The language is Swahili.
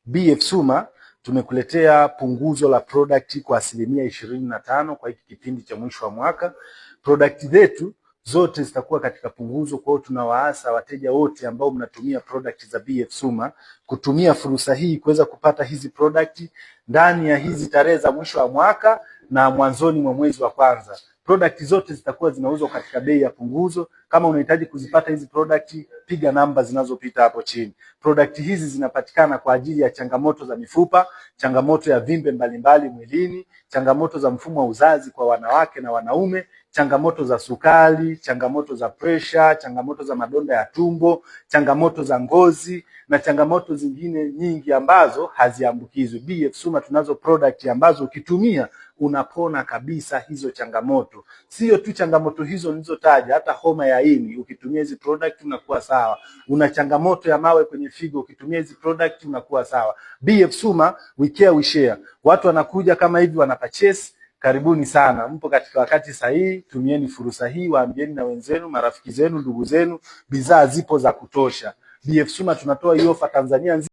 BF Suma tumekuletea punguzo la product kwa 25% kwa hiki kipindi cha mwisho wa mwaka. Product zetu zote zitakuwa katika punguzo, kwa hiyo tunawaasa wateja wote ambao mnatumia product za BF Suma kutumia fursa hii kuweza kupata hizi product ndani ya hizi tarehe za mwisho wa mwaka na mwanzoni mwa mwezi wa kwanza. Product zote zitakuwa zinauzwa katika bei ya punguzo. Kama unahitaji kuzipata hizi product, piga namba zinazopita hapo chini. Product hizi zinapatikana kwa ajili ya changamoto za mifupa, changamoto ya vimbe mbalimbali mwilini, changamoto za mfumo wa uzazi kwa wanawake na wanaume, changamoto za sukari, changamoto za pressure, changamoto za madonda ya tumbo, changamoto za ngozi na changamoto zingine nyingi ambazo haziambukizwi. BF Suma tunazo product ambazo ukitumia unapona kabisa hizo changamoto. Sio tu changamoto hizo nilizotaja, hata homa ya ini ukitumia hizi product unakuwa sawa. Una changamoto ya mawe kwenye figo ukitumia hizi product unakuwa sawa. BF Suma, we care we share. Watu wanakuja kama hivi wanapurchase. Karibuni sana, mpo katika wakati sahihi. Tumieni fursa hii, waambieni na wenzenu, marafiki zenu, ndugu zenu, bidhaa zipo za kutosha. BF Suma tunatoa hiyo ofa Tanzania nzima.